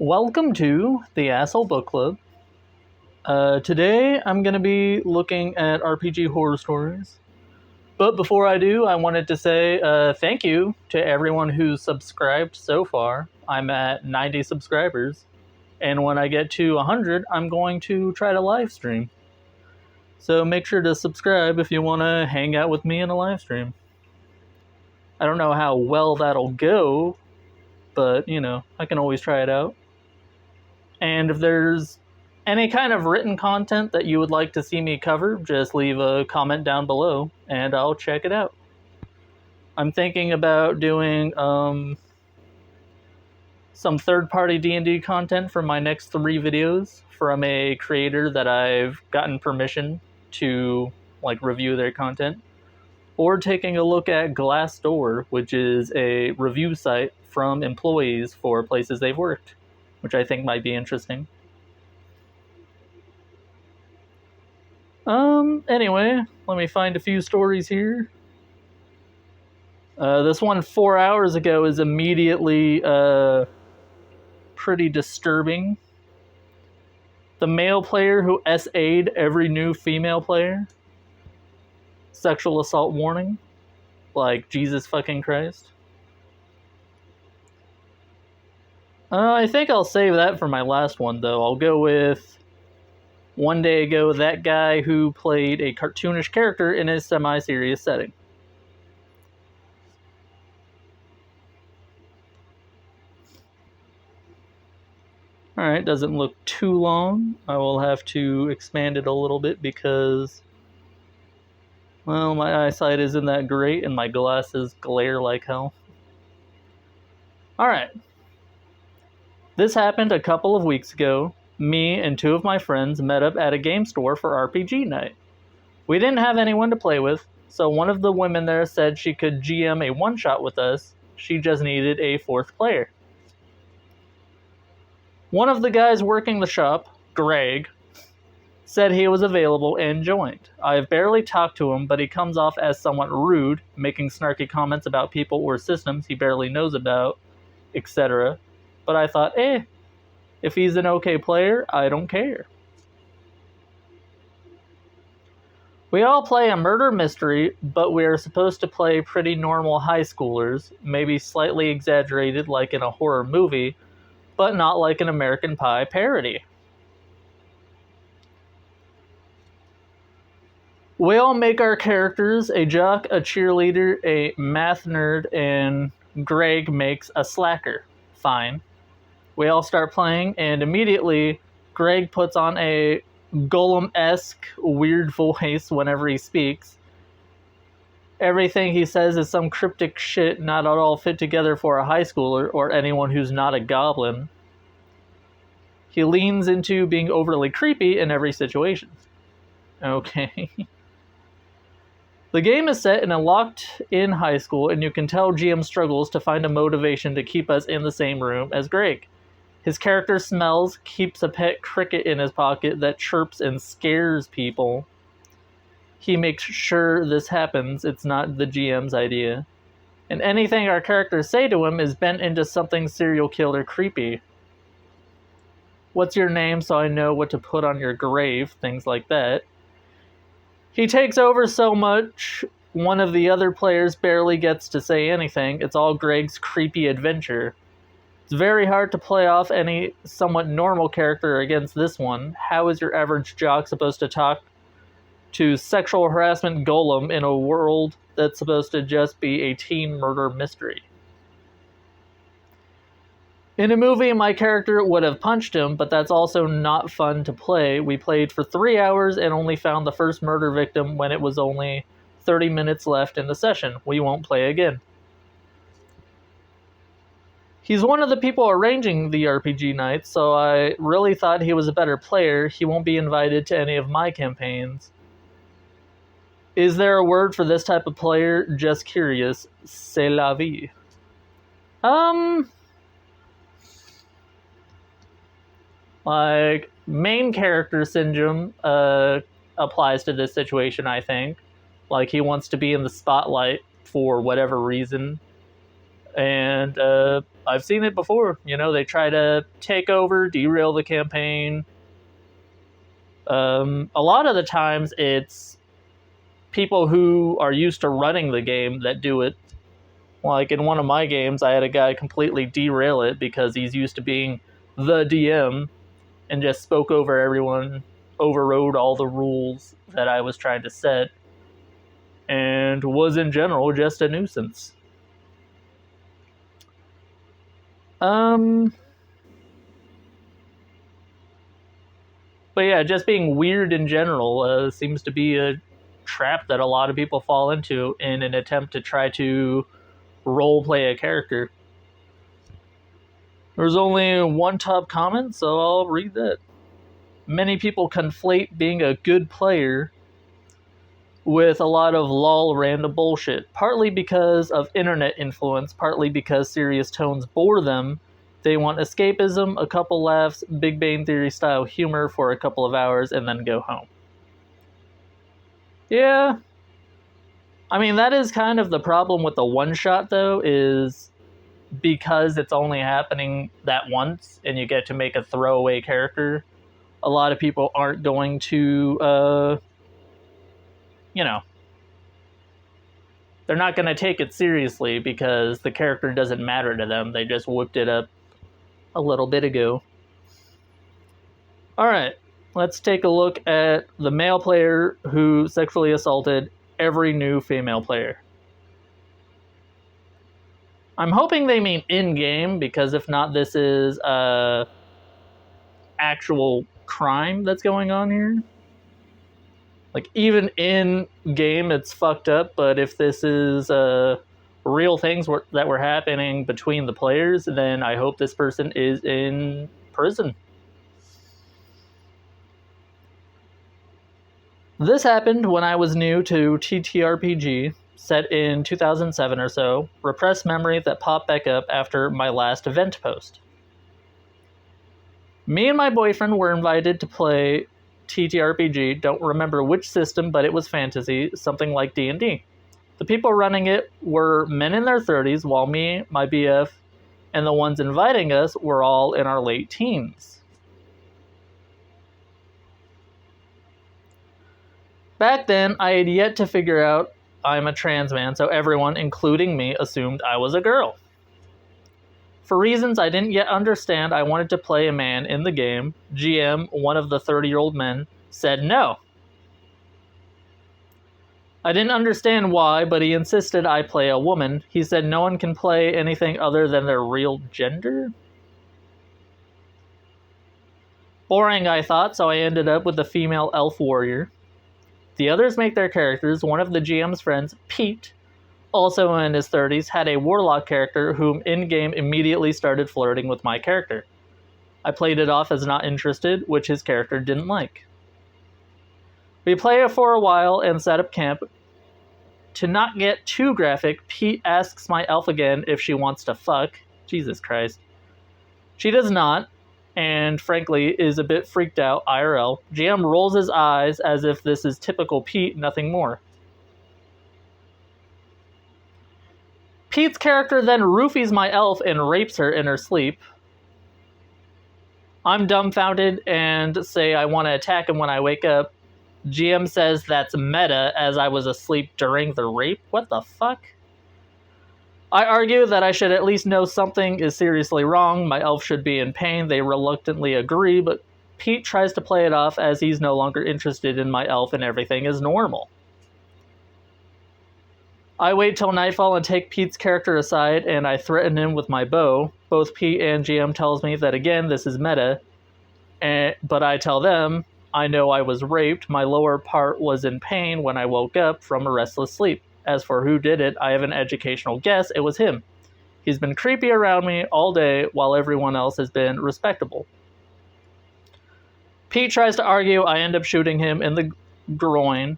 Welcome to the Asshole Book Club. Today I'm going to be looking at RPG horror stories. But before I do, I wanted to say thank you to everyone who's subscribed so far. I'm at 90 subscribers. And when I get to 100, I'm going to try to live stream. So make sure to subscribe if you want to hang out with me in a live stream. I don't know how well that'll go, but, I can always try it out. And if there's any kind of written content that you would like to see me cover, just leave a comment down below, and I'll check it out. I'm thinking about doing some third-party D&D content for my next 3 videos from a creator that I've gotten permission to review their content, or taking a look at Glassdoor, which is a review site from employees for places they've worked, which I think might be interesting. Anyway, let me find a few stories here. This one 4 hours ago is immediately, pretty disturbing. The male player who SA'd every new female player. Sexual assault warning. Like, Jesus fucking Christ. I think I'll save that for my last one, though. I'll go with... One day ago, that guy who played a cartoonish character in a semi-serious setting. Alright, doesn't look too long. I will have to expand it a little bit because, well, my eyesight isn't that great and my glasses glare like hell. Alright. This happened a couple of weeks ago. Me and 2 of my friends met up at a game store for RPG night. We didn't have anyone to play with, so one of the women there said she could GM a one-shot with us. She just needed a 4th player. One of the guys working the shop, Greg, said he was available and joined. I have barely talked to him, but he comes off as somewhat rude, making snarky comments about people or systems he barely knows about, etc. But I thought, if he's an okay player, I don't care. We all play a murder mystery, but we are supposed to play pretty normal high schoolers, maybe slightly exaggerated like in a horror movie, but not like an American Pie parody. We all make our characters a jock, a cheerleader, a math nerd, and Greg makes a slacker. Fine. We all start playing, and immediately Greg puts on a Golem-esque weird voice whenever he speaks. Everything he says is some cryptic shit not at all fit together for a high schooler or anyone who's not a goblin. He leans into being overly creepy in every situation. Okay. The game is set in a locked-in high school, and you can tell GM struggles to find a motivation to keep us in the same room as Greg. His character smells, keeps a pet cricket in his pocket that chirps and scares people. He makes sure this happens, it's not the GM's idea. And anything our characters say to him is bent into something serial killer creepy. What's your name so I know what to put on your grave, things like that. He takes over so much, one of the other players barely gets to say anything. It's all Greg's creepy adventure. It's very hard to play off any somewhat normal character against this one. How is your average jock supposed to talk to sexual harassment golem in a world that's supposed to just be a teen murder mystery? In a movie, my character would have punched him, but that's also not fun to play. We played for 3 hours and only found the first murder victim when it was only 30 minutes left in the session. We won't play again. He's one of the people arranging the RPG nights, so I really thought he was a better player. He won't be invited to any of my campaigns. Is there a word for this type of player? Just curious. C'est la vie. Main character syndrome applies to this situation, I think. He wants to be in the spotlight for whatever reason. And I've seen it before. They try to take over, derail the campaign. A lot of the times it's people who are used to running the game that do it. Like in one of my games, I had a guy completely derail it because he's used to being the DM and just spoke over everyone, overrode all the rules that I was trying to set, and was in general just a nuisance. But yeah, just being weird in general seems to be a trap that a lot of people fall into in an attempt to try to role play a character. There's only one top comment, so I'll read that. Many people conflate being a good player with a lot of lol random bullshit, partly because of internet influence, partly because serious tones bore them. They want escapism, a couple laughs, Big Bang Theory style humor for a couple of hours, and then go home. Yeah. I mean, that is kind of the problem with the one-shot, though, is because it's only happening that once, and you get to make a throwaway character, a lot of people aren't going to, they're not going to take it seriously because the character doesn't matter to them. They just whipped it up a little bit ago. Alright, let's take a look at the male player who sexually assaulted every new female player. I'm hoping they mean in-game, because if not, this is a actual crime that's going on here. Like, even in-game, it's fucked up, but if this is real things that were happening between the players, then I hope this person is in prison. This happened when I was new to TTRPG, set in 2007 or so, repressed memory that popped back up after my last event post. Me and my boyfriend were invited to play TTRPG, don't remember which system, but it was fantasy, something like D&D. The people running it were men in their 30s, while me, my BF, and the ones inviting us were all in our late teens. Back then, I had yet to figure out I'm a trans man, so everyone, including me, assumed I was a girl. For reasons I didn't yet understand, I wanted to play a man in the game. GM, one of the 30-year-old men, said no. I didn't understand why, but he insisted I play a woman. He said no one can play anything other than their real gender? Boring, I thought, so I ended up with a female elf warrior. The others make their characters. One of the GM's friends, Pete, also in his 30s, had a warlock character whom in-game immediately started flirting with my character. I played it off as not interested, which his character didn't like. We play it for a while and set up camp. To not get too graphic, Pete asks my elf again if she wants to fuck. Jesus Christ. She does not, and frankly is a bit freaked out IRL. GM rolls his eyes as if this is typical Pete, nothing more. Pete's character then roofies my elf and rapes her in her sleep. I'm dumbfounded and say I want to attack him when I wake up. GM says that's meta, as I was asleep during the rape. What the fuck? I argue that I should at least know something is seriously wrong. My elf should be in pain. They reluctantly agree, but Pete tries to play it off as he's no longer interested in my elf and everything is normal. I wait till nightfall and take Pete's character aside, and I threaten him with my bow. Both Pete and GM tells me that again, this is meta, but I tell them, I know I was raped. My lower part was in pain when I woke up from a restless sleep. As for who did it, I have an educational guess. It was him. He's been creepy around me all day while everyone else has been respectable. Pete tries to argue. I end up shooting him in the groin.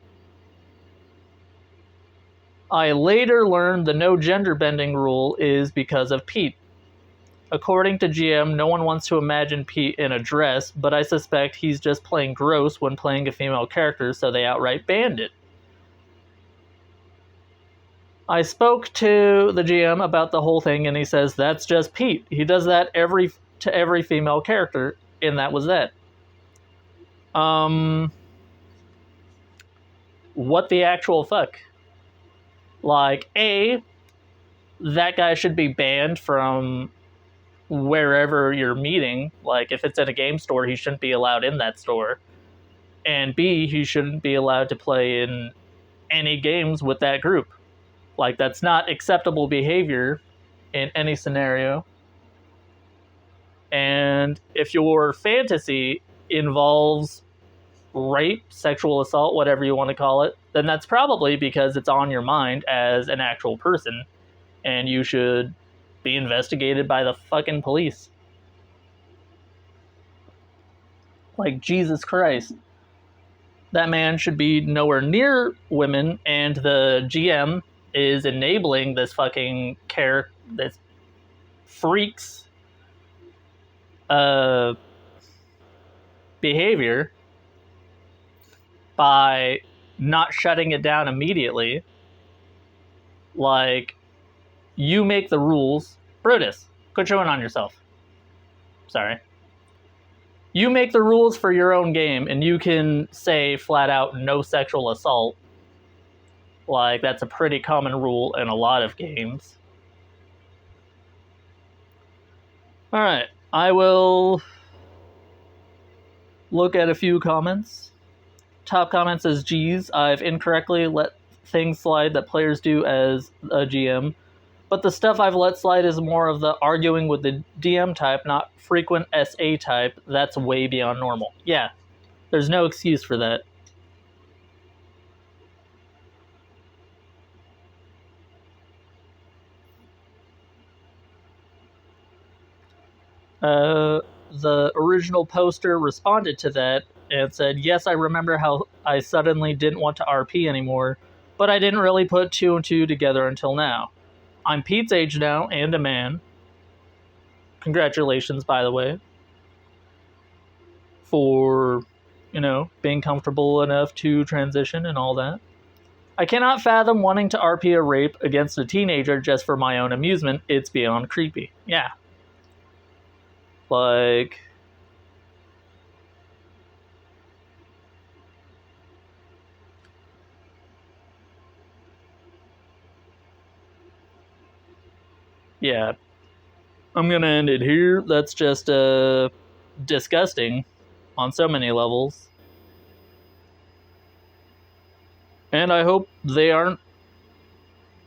I later learned the no gender bending rule is because of Pete. According to GM, no one wants to imagine Pete in a dress, but I suspect he's just playing gross when playing a female character, so they outright banned it. I spoke to the GM about the whole thing, and he says that's just Pete. He does that to every female character, and that was it. What the actual fuck? Like, that guy should be banned from wherever you're meeting. Like, if it's at a game store, he shouldn't be allowed in that store. And B, he shouldn't be allowed to play in any games with that group. Like, that's not acceptable behavior in any scenario. And if your fantasy involves rape, sexual assault, whatever you want to call it, then that's probably because it's on your mind as an actual person, and you should be investigated by the fucking police. Like, Jesus Christ. That man should be nowhere near women, and the GM is enabling this fucking this freak's behavior by not shutting it down immediately. Like, you make the rules. Brutus, quit showing on yourself. Sorry. You make the rules for your own game, and you can say flat out no sexual assault. Like, that's a pretty common rule in a lot of games. Alright, I will look at a few comments. Top comment says, geez, I've incorrectly let things slide that players do as a GM, but the stuff I've let slide is more of the arguing with the DM type, not frequent SA type. That's way beyond normal. Yeah, there's no excuse for that. The original poster responded to that and said, yes, I remember how I suddenly didn't want to RP anymore, but I didn't really put two and two together until now. I'm Pete's age now and a man. Congratulations, by the way, for, being comfortable enough to transition and all that. I cannot fathom wanting to RP a rape against a teenager just for my own amusement. It's beyond creepy. Yeah. Like, yeah. I'm gonna end it here. That's just disgusting on so many levels. And I hope they aren't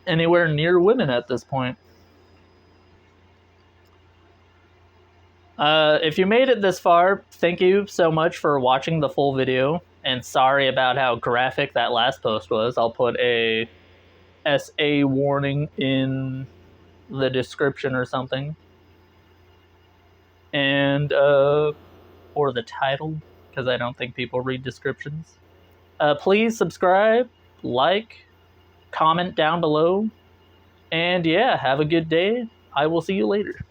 anywhere near women at this point. If you made it this far, thank you so much for watching the full video. And sorry about how graphic that last post was. I'll put a SA warning in the description or something. And, or the title, because I don't think people read descriptions. Please subscribe, like, comment down below, and yeah, have a good day. I will see you later.